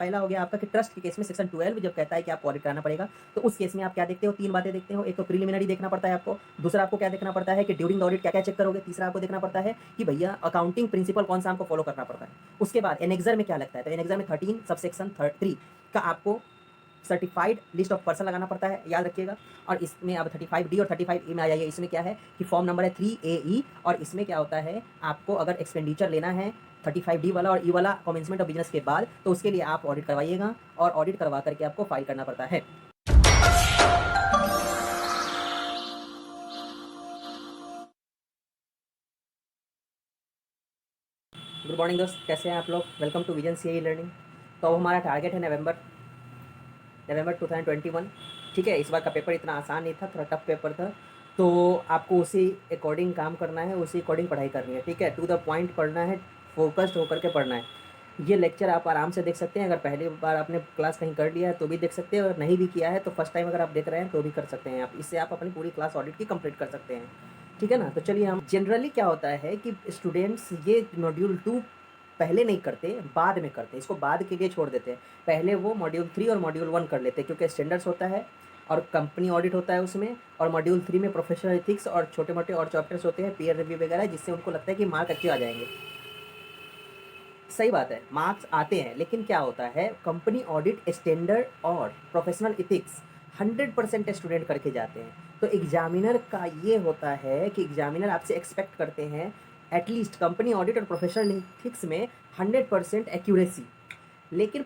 पहला हो गया आपका कि ट्रस्ट के केस में सेक्शन 12 जब कहता है कि आपको ऑडिट कराना पड़ेगा, तो उस केस में आप क्या देखते हो, 3 बातें देखते हो। एक तो प्रिलिमिनरी देखना पड़ता है आपको, दूसरा आपको क्या देखना पड़ता है कि ड्यूरिंग द ऑडिट क्या-क्या चेक करोगे, तीसरा आपको देखना पड़ता है कि भैया अकाउंटिंग प्रिंसिपल कौन-सा हमको फॉलो करना पड़ता है। उसके बाद एनेक्सर में क्या लगता है, तो एनेक्सर में 13 सबसेक्शन 3 का आपको सर्टिफाइड लिस्ट ऑफ पर्सन लगाना पड़ता है, याद रखिएगा। और इसमें अब 35D और 35E में आ जाइए। इसमें क्या है कि फॉर्म नंबर है 3AE और इसमें क्या होता है, आपको अगर एक्सपेंडिचर लेना है 35D वाला और E वाला कमेंसमेंट ऑफ बिजनेस के बाद, तो उसके लिए आप ऑडिट करवाइएगा और ऑडिट करवा करके आपको फाइल करना पड़ता है। गुड मॉर्निंग दोस्त, कैसे हैं आप लोग। Welcome to vision CAE learning. तो अब हमारा टारगेट है नवंबर 2021। ठीक है, इस बार का पेपर इतना आसान नहीं था, थोड़ा टफ पेपर था, तो आपको उसी अकॉर्डिंग काम करना है, उसी अकॉर्डिंग पढ़ाई करनी है। ठीक है, टू द पॉइंट पढ़ना है, फोकस्ड होकर के पढ़ना है। ये लेक्चर आप आराम से देख सकते हैं, अगर पहली बार आपने क्लास कहीं कर लिया है तो भी देख सकते हैं, और नहीं भी किया है तो फर्स्ट टाइम अगर आप देख रहे हैं तो भी कर सकते हैं आप। इससे आप अपनी पूरी क्लास ऑडिट की कंप्लीट कर सकते हैं। ठीक है ना। तो चलिए, हम जनरली क्या होता है कि स्टूडेंट्स ये मॉड्यूल 2 पहले नहीं करते, बाद में करते हैं, इसको बाद के लिए छोड़ देते हैं। पहले वो मॉड्यूल 3 और मॉड्यूल 1 कर लेते हैं, क्योंकि स्टैंडर्ड्स होता है और कंपनी ऑडिट होता है उसमें, और मॉड्यूल 3 में प्रोफेशनल एथिक्स और छोटे मोटे और चैप्टर्स होते हैं, पीयर रिव्यू वगैरह, जिससे उनको लगता है कि मार्क अच्छे आ जाएंगे। सही बात है, मार्क्स आते हैं, लेकिन क्या होता है, कंपनी ऑडिट स्टैंडर्ड और प्रोफेशनल इथिक्स 100% स्टूडेंट करके जाते हैं। तो एग्जामिनर का ये होता है कि एग्जामिनर आपसे एक्सपेक्ट करते हैं एटलीस्ट कंपनी ऑडिट और प्रोफेशनल इथिक्स में 100% एक्यूरेसी, लेकिन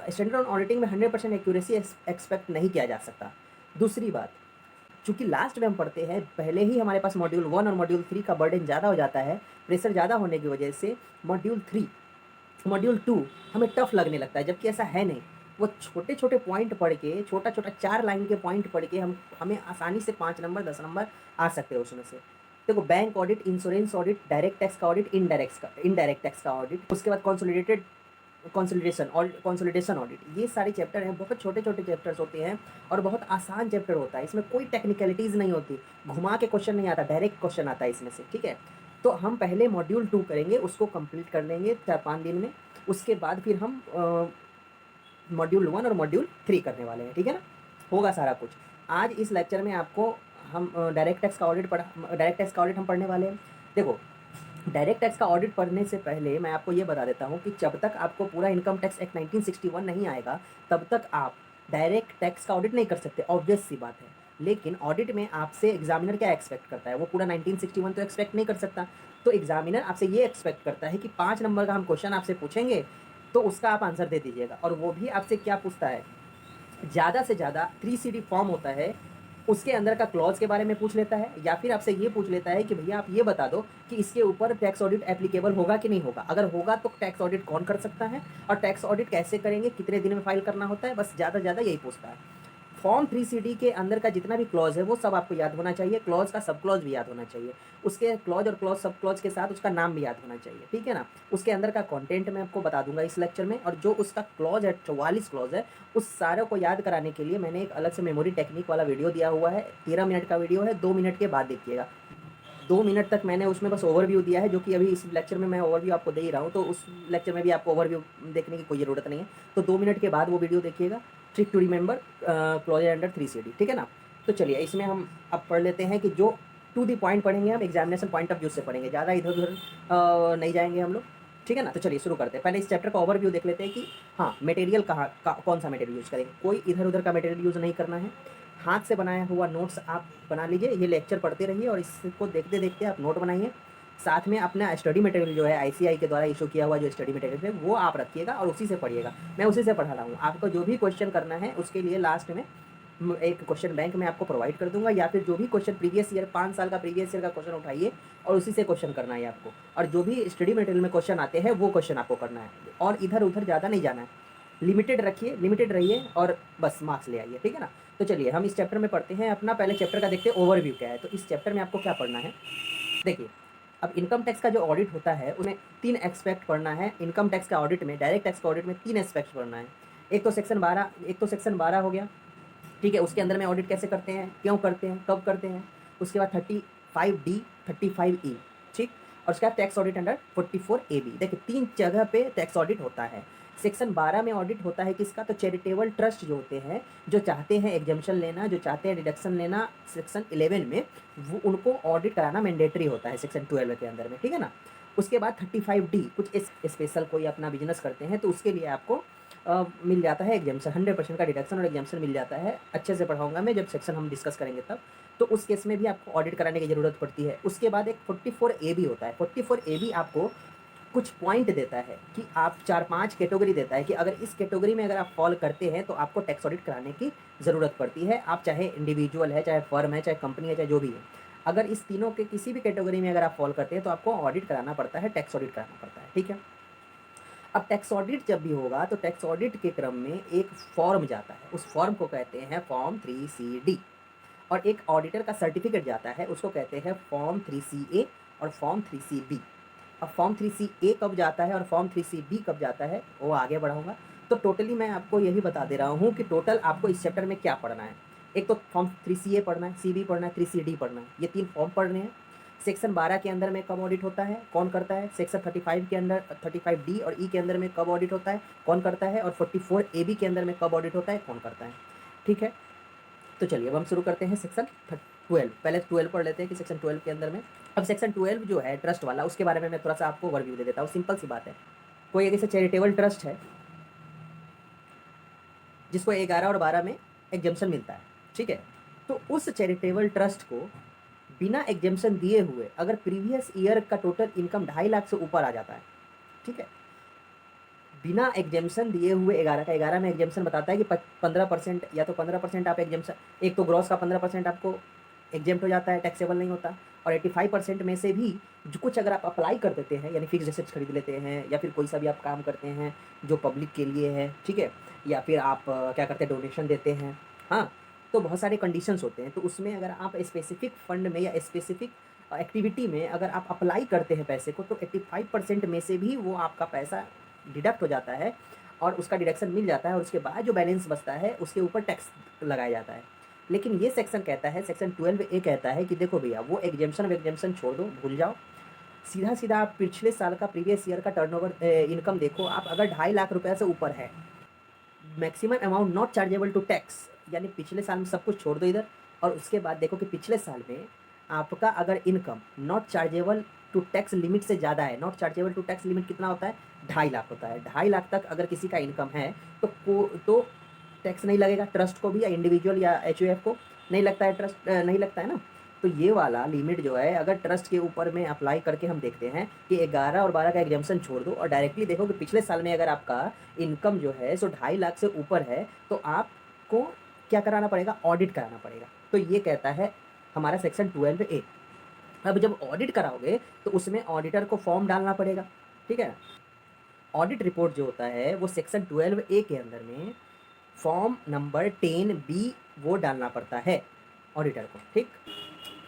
स्टैंडर्ड ऑडिटिंग में 100% एक्यूरेसी एक्सपेक्ट नहीं किया जा सकता। दूसरी बात, चूँकि लास्ट में हम पढ़ते हैं, पहले ही हमारे पास मॉड्यूल 1 और मॉड्यूल 3 का बर्डन ज़्यादा हो जाता है, प्रेशर ज़्यादा होने की वजह से मॉड्यूल 2 हमें टफ लगने लगता है, जबकि ऐसा है नहीं। वो छोटे छोटे पॉइंट पढ़ के, छोटा छोटा 4 लाइन के पॉइंट पढ़ के हमें आसानी से 5 नंबर 10 नंबर आ सकते हैं उसमें से। देखो, bank audit, insurance audit, direct tax का ऑडिट, इनडायरेक्ट टैक्स का ऑडिट, उसके बाद कंसोलिडेशन ऑडिट, ये सारे चैप्टर हैं, बहुत छोटे छोटे चैप्टर्स होते हैं और बहुत आसान चैप्टर होता है। इसमें कोई टेक्निकलिटीज़ नहीं होती, घुमा के क्वेश्चन नहीं आता, डायरेक्ट क्वेश्चन आता है इसमें से। ठीक है, तो हम पहले मॉड्यूल 2 करेंगे, उसको कंप्लीट कर लेंगे 4-5 दिन में। उसके बाद फिर हम मॉड्यूल 1 और मॉड्यूल 3 करने वाले हैं। ठीक है ना, होगा सारा कुछ। आज इस लेक्चर में आपको हम डायरेक्ट टैक्स का ऑडिट हम पढ़ने वाले हैं। देखो, डायरेक्ट टैक्स का ऑडिट पढ़ने से पहले मैं आपको ये बता देता हूँ कि जब तक आपको पूरा इनकम टैक्स एक्ट 1961 नहीं आएगा, तब तक आप डायरेक्ट टैक्स का ऑडिट नहीं कर सकते, ऑब्वियस सी बात है। लेकिन ऑडिट में आपसे एग्जामिनर क्या एक्सपेक्ट करता है, वो पूरा 1961 तो एक्सपेक्ट नहीं कर सकता। तो एग्जामिनर आपसे ये एक्सपेक्ट करता है कि 5 नंबर का हम क्वेश्चन आपसे पूछेंगे, तो उसका आप आंसर दे दीजिएगा। और वो भी आपसे क्या पूछता है, ज़्यादा से ज़्यादा 3CD फॉर्म होता है, उसके अंदर का क्लॉज के बारे में पूछ लेता है, या फिर आपसे ये पूछ लेता है कि भैया आप ये बता दो कि इसके ऊपर टैक्स ऑडिट एप्लीकेबल होगा कि नहीं होगा। अगर होगा तो टैक्स ऑडिट कौन कर सकता है, और टैक्स ऑडिट कैसे करेंगे, कितने दिन में फाइल करना होता है, बस ज़्यादा से ज़्यादा यही पूछता है। फॉर्म 3CD के अंदर का जितना भी क्लॉज है वो सब आपको याद होना चाहिए, क्लॉज का सब क्लॉज भी याद होना चाहिए, उसके क्लॉज और क्लॉज सब क्लॉज के साथ उसका नाम भी याद होना चाहिए। ठीक है ना, उसके अंदर का कंटेंट मैं आपको बता दूंगा इस लेक्चर में, और जो उसका क्लॉज है, 44 क्लॉज है, उस सारे को याद कराने के लिए मैंने एक अलग से मेमोरी टेक्निक वाला वीडियो दिया हुआ है। 13 मिनट का वीडियो है, 2 मिनट के बाद देखिएगा। 2 मिनट तक मैंने उसमें बस ओवरव्यू दिया है, जो कि अभी इस लेक्चर में मैं ओवरव्यू आपको दे ही रहा हूँ, तो उस लेक्चर में भी आपको ओवरव्यू देखने की कोई ज़रूरत नहीं है। तो 2 मिनट के बाद वो वीडियो देखिएगा, trick to remember clause under 3CD। ठीक है ना। तो चलिए, इसमें हम अब पढ़ लेते हैं कि जो टू दी पॉइंट पढ़ेंगे, हम एग्जामिनेशन पॉइंट ऑफ व्यू से पढ़ेंगे, ज़्यादा इधर उधर नहीं जाएंगे हम लोग। ठीक है ना। तो चलिए शुरू करते हैं। पहले इस चैप्टर का ओवरव्यू देख लेते हैं कि हाँ, मटेरियल कौन सा मटेरियल यूज़ करेंगे। कोई इधर उधर का मटेरियल यूज़ नहीं करना है। हाथ से बनाया हुआ नोट्स आप बना लीजिए, ये लेक्चर पढ़ते रहिए और इसको देखते देखते आप नोट बनाइए। साथ में अपना स्टडी मटेरियल जो है ICAI के द्वारा इशू किया हुआ जो स्टडी मटेरियल है वो आप रखिएगा और उसी से पढ़िएगा। मैं उसी से पढ़ा रहा हूँ। आपको जो भी क्वेश्चन करना है उसके लिए लास्ट में एक क्वेश्चन बैंक में आपको प्रोवाइड कर दूंगा, या फिर जो भी क्वेश्चन प्रीवियस ईयर 5 साल का प्रीवियस ईयर का क्वेश्चन उठाइए और उसी से क्वेश्चन करना है आपको। और जो भी स्टडी मटेरियल में क्वेश्चन आते हैं वो क्वेश्चन आपको करना है, और इधर उधर ज़्यादा नहीं जाना है। लिमिटेड रखिए, लिमिटेड रहिए और बस मार्क्स ले आइए। ठीक है ना। तो चलिए हम इस चैप्टर में पढ़ते हैं। अपना पहले चैप्टर का देखते हैं ओवरव्यू क्या है। तो इस चैप्टर में आपको क्या पढ़ना है, देखिए। अब इनकम टैक्स का जो ऑडिट होता है उसमें 3 एस्पेक्ट पढ़ना है। इनकम टैक्स का ऑडिट में, डायरेक्ट टैक्स का ऑडिट में 3 एस्पेक्ट पढ़ना है। एक तो सेक्शन 12 हो गया। ठीक है, उसके अंदर में ऑडिट कैसे करते हैं, क्यों करते हैं, कब करते हैं। उसके बाद 35D, 35E। ठीक, और उसके बाद टैक्स ऑडिट अंडर 44AB। देखिए 3 जगह पे टैक्स ऑडिट होता है। सेक्शन 12 में ऑडिट होता है किसका, तो चैरिटेबल ट्रस्ट जो होते हैं, जो चाहते हैं एग्जम्पशन लेना, जो चाहते हैं डिडक्शन लेना सेक्शन 11 में, वो उनको ऑडिट कराना मैंडेटरी होता है सेक्शन 12 के अंदर में, ठीक है ना। उसके बाद 35D कुछ स्पेशल कोई अपना बिजनेस करते हैं तो उसके लिए आपको मिल जाता है एग्जाम्शन, 100% का डिडक्शन और एग्जाम्शन मिल जाता है। अच्छे से पढ़ाऊंगा मैं, जब सेक्शन हम डिस्कस करेंगे तब। तो उस केस में भी आपको ऑडिट कराने की ज़रूरत पड़ती है। उसके बाद एक 44A भी होता है। 44A भी आपको कुछ पॉइंट देता है कि आप 4-5 कैटेगरी देता है कि अगर इस कैटेगरी में अगर आप फॉल करते हैं तो आपको टैक्स ऑडिट कराने की ज़रूरत पड़ती है। आप चाहे इंडिविजुअल है, चाहे फर्म है, चाहे कंपनी है, चाहे जो भी है, अगर इस तीनों के किसी भी कैटेगरी में अगर आप फॉल करते हैं तो आपको ऑडिट कराना पड़ता है, टैक्स ऑडिट कराना पड़ता है, ठीक है। अब टैक्स ऑडिट जब भी होगा तो टैक्स ऑडिट के क्रम में एक फॉर्म जाता है, उस फॉर्म को कहते हैं फॉर्म 3CD, और एक ऑडिटर का सर्टिफिकेट जाता है, उसको कहते हैं फॉर्म 3CA और फॉर्म 3CB। अब फॉर्म 3CA कब जाता है और फॉर्म 3CB कब जाता है वो आगे बढ़ाऊंगा। तो टोटली मैं आपको यही बता दे रहा हूँ कि टोटल आपको इस चैप्टर में क्या पढ़ना है। एक तो फॉर्म 3CA पढ़ना है, CB पढ़ना है, 3CD पढ़ना है, ये 3 फॉर्म पढ़ने हैं। सेक्शन 12 के अंदर में कब ऑडिट होता है, कौन करता है। सेक्शन 35 के अंदर 35D और E के अंदर में कब ऑडिट होता है, कौन करता है। और 44AB के अंदर में कब ऑडिट होता है, कौन करता है, ठीक है। तो चलिए अब हम शुरू करते हैं सेक्शन 12। पहले 12 पढ़ लेते हैं कि सेक्शन 12 के अंदर में, अब सेक्शन 12 जो है ट्रस्ट वाला, उसके बारे में मैं थोड़ा सा आपको ओवरव्यू दे देता हूँ। सिंपल सी बात है, कोई एक ऐसे चैरिटेबल ट्रस्ट है जिसको 11 और 12 में एग्जम्पशन मिलता है, ठीक है। तो उस चैरिटेबल ट्रस्ट को बिना एग्जम्पशन दिए हुए अगर प्रीवियस ईयर का टोटल इनकम 2.5 लाख से ऊपर आ जाता है, ठीक है, बिना एग्जेम्पशन दिए हुए 11 का, 11 में एग्जेम्पशन बताता है कि 15% या तो 15% आप एग्जेम्पशन, एक तो ग्रॉस का 15% आपको एग्जेम्प्ट हो जाता है, टैक्सेबल नहीं होता। और 85% में से भी जो कुछ अगर आप अप्लाई कर देते हैं, यानी फिक्स एसेट्स खरीद लेते हैं, या फिर कोई सा भी आप काम करते हैं जो पब्लिक के लिए है, ठीक है, या फिर आप क्या करते हैं, डोनेशन देते हैं, हाँ, तो बहुत सारे कंडीशंस होते हैं। तो उसमें अगर आप स्पेसिफिक फंड में या स्पेसिफिक एक्टिविटी में अगर आप अप्लाई करते हैं पैसे को, तो 85% में से भी वो आपका पैसा डिडक्ट हो जाता है और उसका डिडक्शन मिल जाता है, और उसके बाद जो बैलेंस बचता है उसके ऊपर टैक्स लगाया जाता है। लेकिन ये सेक्शन कहता है, सेक्शन 12A कहता है कि देखो भैया, वो एग्जेम्पशन छोड़ दो, भूल जाओ, सीधा सीधा आप पिछले साल का, प्रीवियस ईयर का टर्नओवर इनकम देखो। आप अगर 2.5 लाख रुपये से ऊपर है, maximum amount not chargeable to tax, यानी पिछले साल में सब कुछ छोड़ दो इधर, और उसके बाद देखो कि पिछले साल में आपका अगर income not chargeable to tax limit से ज़्यादा है। Not chargeable to tax limit कितना होता है, 2.5 लाख होता है। 2.5 लाख तक अगर किसी का इनकम है तो टैक्स नहीं लगेगा, ट्रस्ट को भी या इंडिविजुअल या HUF को नहीं लगता है, ट्रस्ट नहीं लगता है ना। तो ये वाला लिमिट जो है, अगर ट्रस्ट के ऊपर में अप्लाई करके हम देखते हैं कि 11 और 12 का एग्जाम्पशन छोड़ दो और डायरेक्टली देखो कि पिछले साल में अगर आपका इनकम जो है सो 2.5 लाख से ऊपर है, तो आपको क्या कराना पड़ेगा, ऑडिट कराना पड़ेगा। तो ये कहता है हमारा सेक्शन 12A। अब जब ऑडिट कराओगे तो उसमें ऑडिटर को फॉर्म डालना पड़ेगा, ठीक है। ऑडिट रिपोर्ट जो होता है वो सेक्शन 12A के अंदर में फॉर्म नंबर 10B वो डालना पड़ता है ऑडिटर को, ठीक।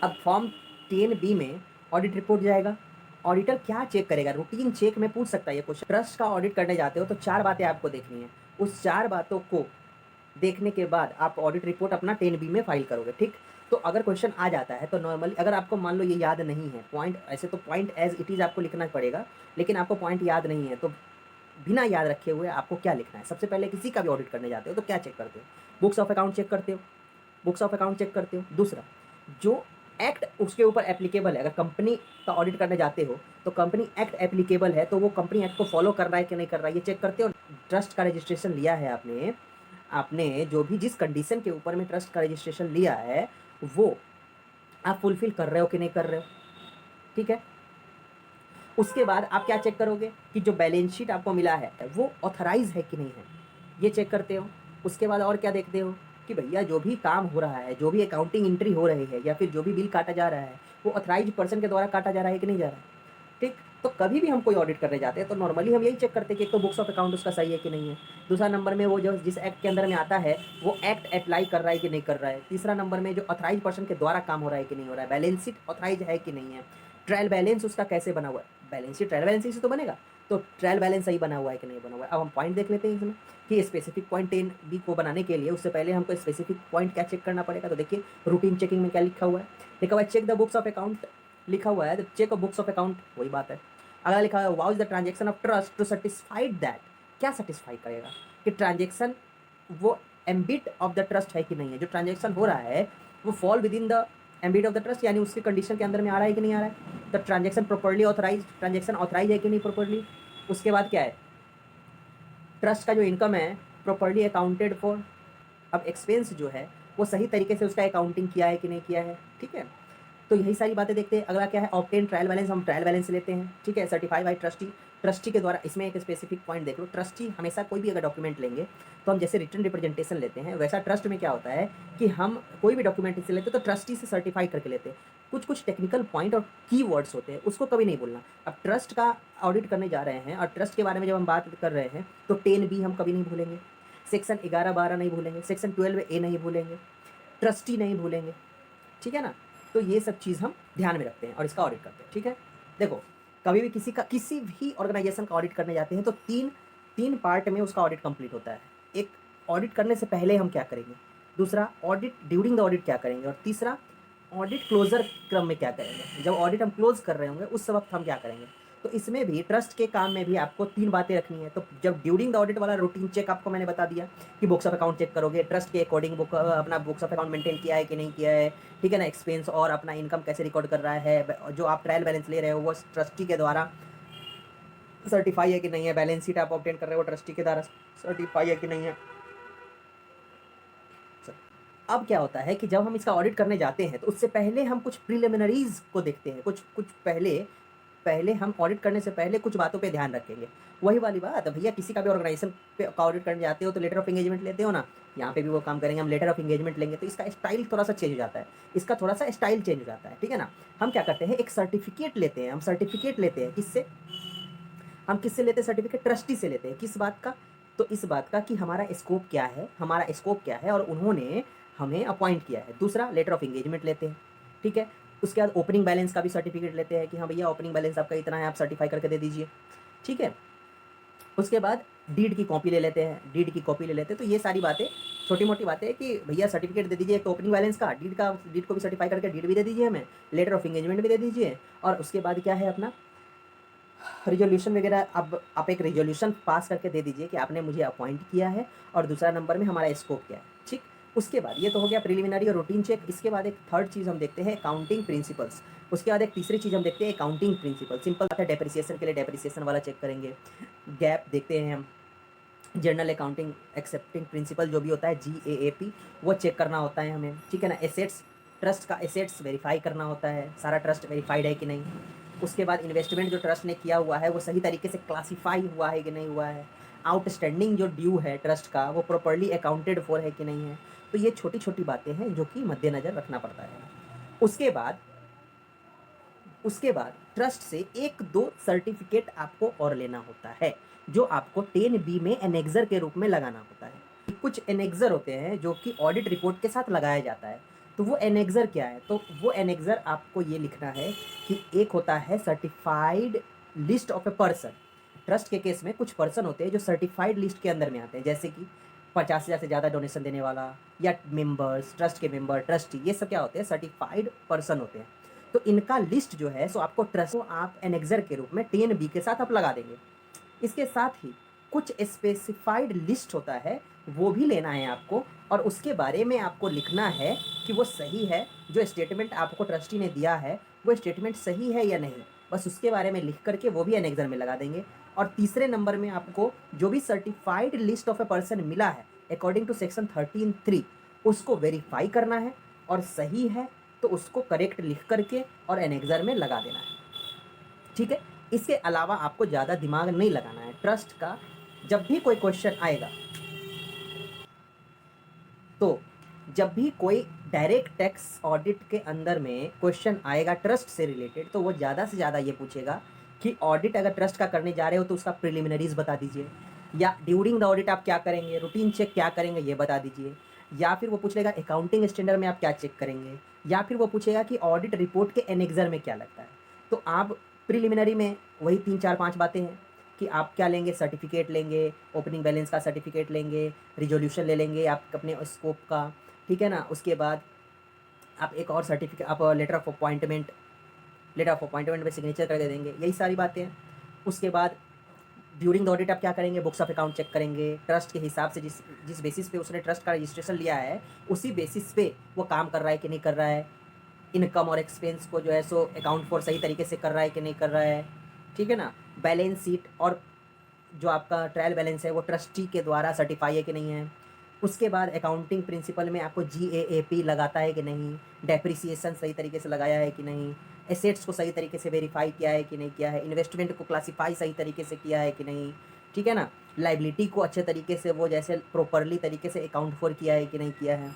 अब फॉर्म 10B में ऑडिट रिपोर्ट जाएगा। ऑडिटर क्या चेक करेगा, रूटीन चेक में पूछ सकता है ये क्वेश्चन। ट्रस्ट का ऑडिट करने जाते हो तो 4 बातें आपको देखनी है। उस 4 बातों को देखने के बाद आप ऑडिट रिपोर्ट अपना 10B में फाइल करोगे, ठीक। तो अगर क्वेश्चन आ जाता है तो नॉर्मली, अगर आपको मान लो ये याद नहीं है पॉइंट, ऐसे तो पॉइंट एज इट इज़ आपको लिखना पड़ेगा, लेकिन आपको पॉइंट याद नहीं है तो बिना याद रखे हुए आपको क्या लिखना है। सबसे पहले किसी का भी ऑडिट करने जाते हो तो क्या चेक करते हो, बुक्स ऑफ अकाउंट चेक करते हो, बुक्स ऑफ अकाउंट चेक करते हो। दूसरा, जो एक्ट उसके ऊपर एप्लीकेबल है, अगर कंपनी का ऑडिट करने जाते हो तो कंपनी एक्ट एप्लीकेबल है तो वो कंपनी एक्ट को फॉलो कर रहा है कि नहीं कर रहा है, ये चेक करते हो। ट्रस्ट का रजिस्ट्रेशन लिया है आपने, आपने जो भी जिस कंडीशन के ऊपर में ट्रस्ट का रजिस्ट्रेशन लिया है वो आप फुलफिल कर रहे हो कि नहीं कर रहे हो, ठीक है। उसके बाद आप क्या चेक करोगे कि जो बैलेंस शीट आपको मिला है वो ऑथराइज है कि नहीं है, ये चेक करते हो। उसके बाद और क्या देखते हो कि भैया जो भी काम हो रहा है, जो भी अकाउंटिंग एंट्री हो रही है, या फिर जो भी बिल काटा जा रहा है वो ऑथराइज पर्सन के द्वारा काटा जा रहा है कि नहीं जा रहा है, ठीक। तो कभी भी हम कोई ऑडिट करने जाते हैं तो नॉर्मली हम यही चेक करते हैं कि एक तो बुक्स ऑफ अकाउंट उसका सही है कि नहीं है। दूसरा नंबर में वो जो जिस एक्ट के अंदर में आता है वो एक्ट अप्लाई कर रहा है कि नहीं कर रहा है। तीसरा नंबर में जो ऑथराइज पर्सन के द्वारा काम हो रहा है कि नहीं हो रहा है, बैलेंस शीट ऑथराइज है कि नहीं है, ट्रायल बैलेंस उसका कैसे बना हुआ है, बैलेंस शीट ट्रायल बैलेंस से तो बनेगा, तो ट्रायल बैलेंस सही बना हुआ है कि नहीं बना हुआ है। अब हम पॉइंट देख लेते हैं इसमें कि स्पेसिफिक पॉइंट 10B को बनाने के लिए उससे पहले हमको स्पेसिफिक पॉइंट क्या चेक करना पड़ेगा। तो देखिए रूटीन चेकिंग में क्या लिखा हुआ है, लिखा हुआ है check the books of account, लिखा हुआ है तो check of books of account वही बात है। अगला लिखा है wow is the transaction of trust to certified that, क्या सेटिस्फाई करेगा कि ट्रांजेक्शन वो एम्बिट ऑफ द ट्रस्ट है कि नहीं है, जो ट्रांजेक्शन हो रहा है वो fall with in the ambit of the trust, यानी उसके कंडीशन के अंदर में आ रहा है कि नहीं आ रहा है। तो transaction properly authorise, transaction authorise है कि नहीं प्रॉपर्ली। उसके बाद क्या है, ट्रस्ट का जो इनकम है प्रॉपर्ली अकाउंटेड फॉर। अब एक्सपेंस जो है वो सही तरीके से उसका अकाउंटिंग किया है कि नहीं किया है, ठीक है। तो यही सारी बातें देखते हैं। अगला क्या है, ऑब्टेन ट्रायल बैलेंस, हम ट्रायल बैलेंस लेते हैं, ठीक है, सर्टिफाई बाई ट्रस्टी। ट्रस्टी के द्वारा, इसमें एक स्पेसिफिक पॉइंट देख लो, ट्रस्टी हमेशा कोई भी अगर डॉक्यूमेंट लेंगे तो हम जैसे रिटर्न रिप्रेजेंटेशन लेते हैं, वैसा ट्रस्ट में क्या होता है कि हम कोई भी डॉक्यूमेंट इससे लेते हैं तो ट्रस्टी से सर्टिफाई करके लेते हैं। कुछ कुछ टेक्निकल पॉइंट और की वर्ड्स होते हैं, उसको कभी नहीं भूलना। अब ट्रस्ट का ऑडिट करने जा रहे हैं और ट्रस्ट के बारे में जब हम बात कर रहे हैं तो 10B हम कभी नहीं भूलेंगे, सेक्शन 11-12 नहीं भूलेंगे, सेक्शन 12A नहीं भूलेंगे, ट्रस्टी नहीं भूलेंगे, ठीक है ना। तो ये सब चीज़ हम ध्यान में रखते हैं और इसका ऑडिट करते हैं, ठीक है। देखो, कभी भी किसी भी ऑर्गेनाइजेशन का ऑडिट करने जाते हैं तो तीन पार्ट में उसका ऑडिट कंप्लीट होता है। एक, ऑडिट करने से पहले हम क्या करेंगे, दूसरा ऑडिट ड्यूरिंग द ऑडिट क्या करेंगे, और तीसरा ऑडिट क्लोजर क्रम में क्या करेंगे, जब ऑडिट हम क्लोज कर रहे होंगे उस वक्त हम क्या करेंगे। तो इसमें भी ट्रस्ट के काम में भी आपको 3 बातें रखनी है। तो जब ड्यूरिंग द ऑडिट वाला रूटीन चेक आपको मैंने बता दिया कि बुक्स ऑफ अकाउंट चेक करोगे, ट्रस्ट के अकॉर्डिंग अपना बुक्स ऑफ अकाउंट मेंटेन किया है कि नहीं किया है, ठीक है ना, एक्सपेंस और अपना इनकम कैसे रिकॉर्ड कर रहा है, जो आप ट्रायल बैलेंस ले रहे हो वो ट्रस्टी के द्वारा सर्टिफाई है कि नहीं है, बैलेंस शीट आप ऑब्टेन कर रहे हो ट्रस्टी के द्वारा सर्टिफाई है कि नहीं है। अब क्या होता है कि जब हम इसका ऑडिट करने जाते हैं तो उससे पहले हम कुछ प्रिलिमिनरीज को देखते हैं, कुछ पहले हम ऑडिट करने से पहले कुछ बातों पे ध्यान रखेंगे। वही वाली बात, भैया किसी का भी ऑर्गेनाइजेशन पे का ऑडिट करने जाते हो तो लेटर ऑफ एंगेजमेंट लेते हो ना, यहाँ पे भी वो काम करेंगे, हम लेटर ऑफ एंगेजमेंट लेंगे तो इसका स्टाइल थोड़ा सा चेंज हो जाता है, इसका थोड़ा सा स्टाइल चेंज हो जाता है, ठीक है ना। हम क्या करते हैं, एक सर्टिफिकेट लेते हैं, हम सर्टिफिकेट लेते हैं किससे, हम किससे लेते हैं सर्टिफिकेट, ट्रस्टी से लेते हैं। किस बात का, तो इस बात का कि हमारा स्कोप क्या है, हमारा स्कोप क्या है और उन्होंने हमें अपॉइंट किया है। दूसरा, लेटर ऑफ एंगेजमेंट लेते हैं, ठीक है। उसके बाद ओपनिंग बैलेंस का भी सर्टिफिकेट लेते हैं कि हाँ भैया ओपनिंग बैलेंस आपका इतना है, आप सर्टिफाई करके दे दीजिए, ठीक है। उसके बाद डीड की कॉपी ले लेते हैं, डीड की कॉपी ले लेते हैं। तो ये सारी बातें छोटी मोटी बातें हैं कि भैया सर्टिफिकेट दे दीजिए, तो ओपनिंग बैलेंस का, डीड को भी सर्टिफाई करके डीड भी दे दीजिए हमें, लेटर ऑफ एंगेजमेंट भी दे दीजिए, और उसके बाद क्या है अपना रिजोल्यूशन वगैरह। अब आप एक रिजोल्यूशन पास करके दे दीजिए कि आपने मुझे अपॉइंट किया है, और दूसरा नंबर में हमारा स्कोप क्या है, ठीक। उसके बाद ये तो हो गया प्रिलिमिनरी और रूटीन चेक। इसके बाद एक थर्ड चीज़ हम देखते हैं अकाउंटिंग प्रिंसिपल्स। उसके बाद एक तीसरी चीज़ हम देखते हैं अकाउंटिंग प्रिंसिपल। सिंपल बात है, डेप्रिसिएशन के लिए डेप्रिसिएशन वाला चेक करेंगे, गैप देखते हैं हम, जनरल अकाउंटिंग एक्सेप्टिंग प्रिंसिपल जो भी होता है GAAP वो चेक करना होता है हमें, ठीक है ना। एसेट्स, ट्रस्ट का एसेट्स वेरीफाई करना होता है, सारा ट्रस्ट वेरीफाइड है कि नहीं। उसके बाद इन्वेस्टमेंट जो ट्रस्ट ने किया हुआ है वो सही तरीके से क्लासीफाई हुआ है कि नहीं हुआ है। आउटस्टैंडिंग जो ड्यू है ट्रस्ट का वो प्रॉपर्ली अकाउंटेड फॉर है कि नहीं है। तो ये छोटी छोटी बातें हैं जो कि मद्देनज़र रखना पड़ता है। उसके बाद ट्रस्ट से एक दो सर्टिफिकेट आपको और लेना होता है, जो आपको 10B में एनेक्सर के रूप में लगाना होता है। कुछ एनेक्सर होते हैं जो कि ऑडिट रिपोर्ट के साथ लगाया जाता है। तो वो एनेक्सर क्या है, तो वो एनेक्सर आपको ये लिखना है कि एक होता है certified list of a person. Trust के केस में कुछ पर्सन होते हैं जो सर्टिफाइड लिस्ट के अंदर में आते हैं, जैसे कि 50,000 से ज़्यादा डोनेशन देने वाला, या मेंबर्स, ट्रस्ट के मेंबर, ट्रस्टी, ये सब क्या होते हैं, सर्टिफाइड पर्सन होते हैं। तो इनका लिस्ट जो है सो आपको ट्रस्ट को आप एनेक्सर के रूप में 10B के साथ आप लगा देंगे। इसके साथ ही कुछ स्पेसिफाइड लिस्ट होता है वो भी लेना है आपको, और उसके बारे में आपको लिखना है कि वो सही है, जो स्टेटमेंट आपको ट्रस्टी ने दिया है वो स्टेटमेंट सही है या नहीं, बस उसके बारे में लिख करके वो भी एनेक्सर में लगा देंगे। और तीसरे नंबर में आपको जो भी certified list of a person मिला है अकॉर्डिंग टू सेक्शन 13(3) उसको वेरीफाई करना है, और सही है तो उसको करेक्ट लिख करके और एनेक्सर में लगा देना है, ठीक है। इसके अलावा आपको ज़्यादा दिमाग नहीं लगाना है। ट्रस्ट का जब भी कोई क्वेश्चन आएगा, तो जब भी कोई डायरेक्ट टैक्स ऑडिट के अंदर में क्वेश्चन आएगा ट्रस्ट से रिलेटेड, तो वो ज़्यादा से ज़्यादा ये पूछेगा कि ऑडिट अगर ट्रस्ट का करने जा रहे हो तो उसका प्रिलिमिनरीज बता दीजिए, या ड्यूरिंग द ऑडिट आप क्या करेंगे, रूटीन चेक क्या करेंगे ये बता दीजिए, या फिर वो पूछेगा अकाउंटिंग स्टैंडर्ड में आप क्या चेक करेंगे, या फिर वो पूछेगा कि ऑडिट रिपोर्ट के एनेक्सर में क्या लगता है। तो आप प्रिलिमिनरी में वही 3 4 5 बातें हैं कि आप क्या लेंगे, सर्टिफिकेट लेंगे, ओपनिंग बैलेंस का सर्टिफिकेट लेंगे, रिजोल्यूशन ले लेंगे आप अपने स्कोप का, ठीक है ना। उसके बाद आप एक और सर्टिफिकेट, आप लेटर ऑफ अपॉइंटमेंट में सिग्नेचर कर दे देंगे, यही सारी बातें हैं। उसके बाद ड्यूरिंग द ऑडिट आप क्या करेंगे, बुक्स ऑफ अकाउंट चेक करेंगे, ट्रस्ट के हिसाब से जिस जिस बेसिस पे उसने ट्रस्ट का रजिस्ट्रेशन लिया है उसी बेसिस पे वो काम कर रहा है कि नहीं कर रहा है, इनकम और एक्सपेंस को जो है सो अकाउंट फॉर सही तरीके से कर रहा है कि नहीं कर रहा है, ठीक है ना। बैलेंस शीट और जो आपका ट्रायल बैलेंस है वो ट्रस्टी के द्वारा सर्टिफाई है कि नहीं है। उसके बाद अकाउंटिंग प्रिंसिपल में आपको GAAP लगाता है कि नहीं, डेप्रिसिएशन सही तरीके से लगाया है कि नहीं, एसेट्स को सही तरीके से वेरीफाई किया है कि नहीं किया है, इन्वेस्टमेंट को क्लासीफाई सही तरीके से किया है कि नहीं, ठीक है ना। लाइबिलिटी को अच्छे तरीके से वो जैसे प्रॉपरली तरीके से अकाउंट फॉर किया है कि नहीं किया है,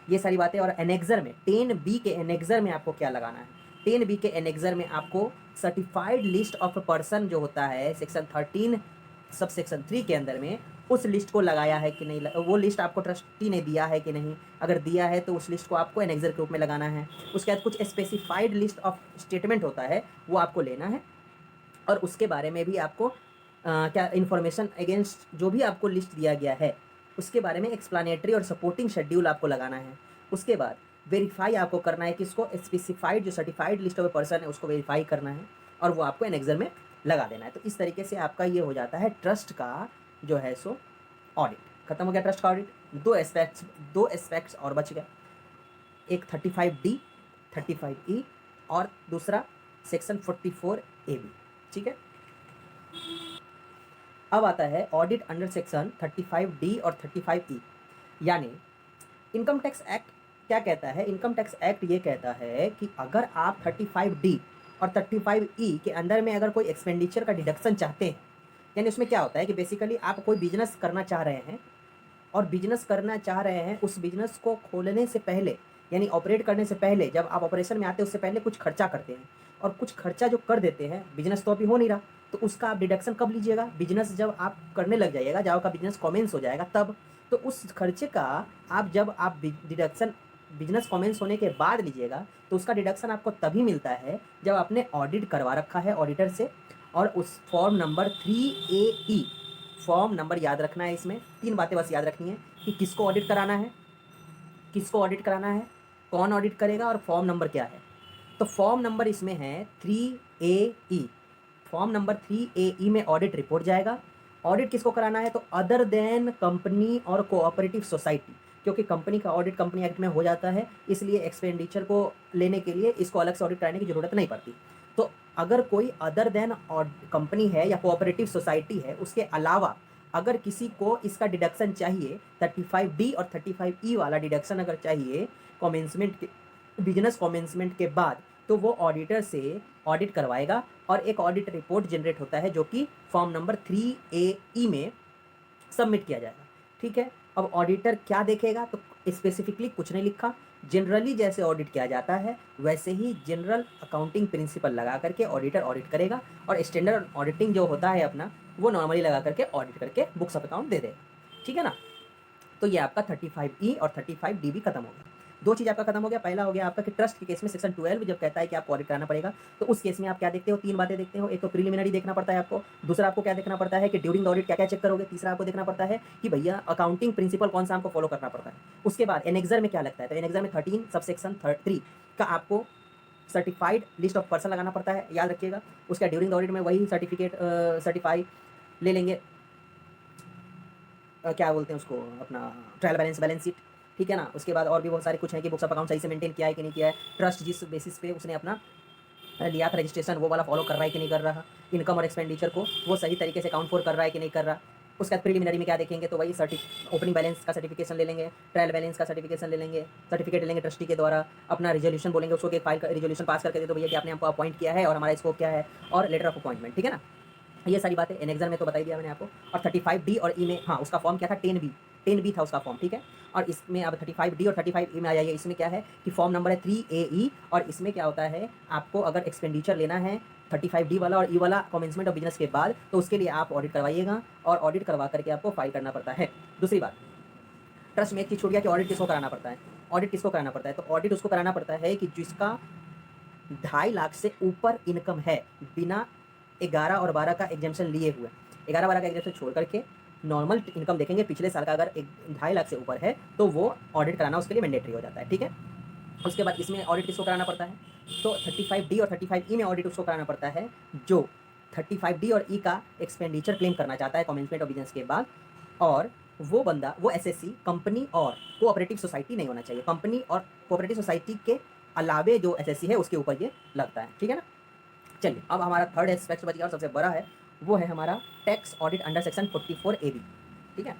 ये सारी बातें। और एनेक्सर में 10B के एनेक्सर में आपको क्या लगाना है, 10B के एनेक्सर में आपको सर्टिफाइड लिस्ट ऑफ पर्सन जो होता है सेक्शन 13 सब सेक्शन 3 के अंदर में उस लिस्ट को लगाया है कि नहीं, वो लिस्ट आपको ट्रस्टी ने दिया है कि नहीं, अगर दिया है तो उस लिस्ट को आपको एनेक्सर के रूप में लगाना है। उसके बाद कुछ स्पेसिफाइड लिस्ट ऑफ स्टेटमेंट होता है वो आपको लेना है और उसके बारे में भी आपको क्या इन्फॉर्मेशन अगेंस्ट जो भी आपको लिस्ट दिया गया है उसके बारे में एक्सप्लानेटरी और सपोर्टिंग शेड्यूल आपको लगाना है। उसके बाद वेरीफाई आपको करना है कि इसको स्पेसिफाइड जो सर्टिफाइड लिस्ट ऑफ पर्सन है उसको वेरीफाई करना है और वो आपको एनेक्सर में लगा देना है। तो इस तरीके से आपका ये हो जाता है ट्रस्ट का जो है सो ऑडिट। खत्म हो गया ट्रस्ट का ऑडिट। दो एस्पेक्ट्स और बच गया, एक 35D 35E और दूसरा सेक्शन 44AB, ठीक है। अब आता है ऑडिट अंडर सेक्शन 35D और 35E, यानी इनकम टैक्स एक्ट क्या कहता है। इनकम टैक्स एक्ट ये कहता है कि अगर आप 35D और 35E के अंदर में अगर कोई एक्सपेंडिचर का डिडक्शन चाहते हैं, यानी उसमें क्या होता है कि बेसिकली आप कोई बिजनेस करना चाह रहे हैं और बिजनेस करना चाह रहे हैं, उस बिजनेस को खोलने से पहले यानी ऑपरेट करने से पहले जब आप ऑपरेशन में आते हैं उससे पहले कुछ खर्चा करते हैं और कुछ खर्चा जो कर देते हैं, बिजनेस तो अभी हो नहीं रहा तो उसका आप डिडक्शन कब लीजिएगा, बिजनेस जब आप करने लग जाइएगा, जब आपका बिजनेस कॉमेंस हो जाएगा तब। तो उस खर्चे का आप जब आप डिडक्शन बिजनेस कॉमेंस होने के बाद लीजिएगा तो उसका डिडक्शन आपको तभी मिलता है जब आपने ऑडिट करवा रखा है ऑडिटर से। और उस form number 3AE, form number याद रखना है, इसमें 3 बातें बस याद रखनी है कि किसको ऑडिट कराना है, किसको ऑडिट कराना है, कौन ऑडिट करेगा और फॉर्म नंबर क्या है। तो फॉर्म नंबर इसमें है 3AE। फॉर्म नंबर 3AE में ऑडिट रिपोर्ट जाएगा। ऑडिट किसको कराना है तो अदर देन कंपनी और कोऑपरेटिव सोसाइटी, क्योंकि कंपनी का ऑडिट कंपनी एक्ट में हो जाता है, इसलिए एक्सपेंडिचर को लेने के लिए इसको अलग से ऑडिट कराने की ज़रूरत नहीं पड़ती। तो अगर कोई अदर देन कंपनी है या कोऑपरेटिव सोसाइटी है, उसके अलावा अगर किसी को इसका डिडक्शन चाहिए 35D और 35E वाला डिडक्शन अगर चाहिए कॉमेंसमेंट के बिजनेस कॉमेंसमेंट के बाद, तो वो ऑडिटर से ऑडिट करवाएगा और एक ऑडिट रिपोर्ट जनरेट होता है जो कि फॉर्म नंबर 3AE में सबमिट किया जाएगा, ठीक है। अब ऑडिटर क्या देखेगा तो स्पेसिफिकली कुछ नहीं लिखा, जनरली जैसे ऑडिट किया जाता है वैसे ही जनरल अकाउंटिंग प्रिंसिपल लगा करके ऑडिटर ऑडिट करेगा और स्टैंडर्ड ऑडिटिंग जो होता है अपना वो नॉर्मली लगा करके ऑडिट करके बुक्स ऑफ अकाउंट दे देगा, ठीक है ना। तो ये आपका 35E और 35D भी खत्म हो गया। 2 चीज़ आपका खत्म हो गया। पहला हो गया आपका कि ट्रस्ट के केस में सेक्शन 12 जब कहता है कि आपको ऑडिट कराना पड़ेगा तो उस केस में आप क्या देखते हो, 3 बातें देखते हो। एक तो प्रिलिमिनरी देखना पड़ता है आपको, दूसरा आपको क्या देखना पड़ता है कि ड्यूरिंग द ऑडिट क्या क्या चेक करोगे, तीसरा आपको देखना पड़ता है कि भैया अकाउंटिंग प्रिंसिपल कौन सा आपको फॉलो करना पड़ता है। उसके बाद एनेक्सर में क्या लगता है तो एनेक्सर में 13 सब सेक्शन 3 का आपको सर्टिफाइड लिस्ट ऑफ पर्सन लगाना पड़ता है, याद रखिएगा। उसका ड्यूरिंग द ऑडिट में वही सर्टिफिकेट सर्टिफाई ले लेंगे, क्या बोलते हैं उसको, अपना ट्रायल बैलेंस, बैलेंस शीट, ठीक है ना। उसके बाद और भी बहुत सारे कुछ है कि बुक्स ऑफ अकाउंट सही से मेंटेन किया है कि नहीं किया है, ट्रस्ट जिस बेसिस पे उसने अपना लिया था रजिस्ट्रेशन वो वाला फॉलो कर रहा है कि नहीं कर रहा, इनकम और एक्सपेंडिचर को वो सही तरीके से अकाउंट फॉर कर रहा है कि नहीं कर रहा। उसके बाद प्रीलिमिनरी में क्या देखेंगे तो वही ओपनिंग बैलेंस का सर्टिफिकेशन ले लेंगे, ट्रायल बैलेंस का सर्टिफिकेशन ले लेंगे, सर्टिफिकेट ले लेंगे ट्रस्टी के द्वारा, अपना रिजोल्यूशन बोलेंगे उसको कि फाइल का रिजोल्यूशन पास करके दे दो भैया कि आपने हमको अपॉइंट किया है और हमारा स्कोप क्या है, और लेटर ऑफ अपॉइंटमेंट, ठीक है ना। ये सारी बातें एनेक्सर में तो बताई दिया मैंने आपको। और 35D और E में, हाँ उसका फॉर्म क्या था 10B था उसका फॉर्म, ठीक है। और इसमें अब 35D और 35E में आ जाइए। इसमें क्या है कि फॉर्म नंबर है 3AE और इसमें क्या होता है आपको अगर एक्सपेंडिचर लेना है 35D वाला और E वाला कॉमेंसमेंट ऑफ बिजनेस के बाद तो उसके लिए आप ऑडिट करवाइएगा और ऑडिट करवा करके आपको फाइल करना पड़ता है। दूसरी बात, ट्रस्ट में एक चीज़ छूट गया कि ऑडिट किसको कराना पड़ता है। ऑडिट किसको कराना पड़ता है तो ऑडिट उसको कराना पड़ता है कि जिसका 2.5 लाख से ऊपर इनकम है बिना 11 और 12 का एग्जाम्पशन लिए हुए, 11-12 का एग्जाम्पशन छोड़ करके नॉर्मल इनकम देखेंगे पिछले साल का, अगर 2.5 लाख से ऊपर है तो वो ऑडिट कराना उसके लिए मैंडेटरी हो जाता है, ठीक है। उसके बाद इसमें ऑडिट किसको कराना पड़ता है तो 35D और 35E में ऑडिट उसको कराना पड़ता है जो 35D और ई का एक्सपेंडिचर क्लेम करना चाहता है कमेंसमेंट ऑफ बिजनेस के बाद, और वो बंदा, वो एसएससी कंपनी और कोऑपरेटिव सोसाइटी नहीं होना चाहिए, कंपनी और कोऑपरेटिव सोसाइटी के अलावे जो एसएससी है उसके ऊपर ये लगता है, ठीक है ना। चलिए अब हमारा थर्ड एस्पेक्ट बच गया और सबसे बड़ा है, वो है हमारा tax audit under section 44 AB, ठीक है।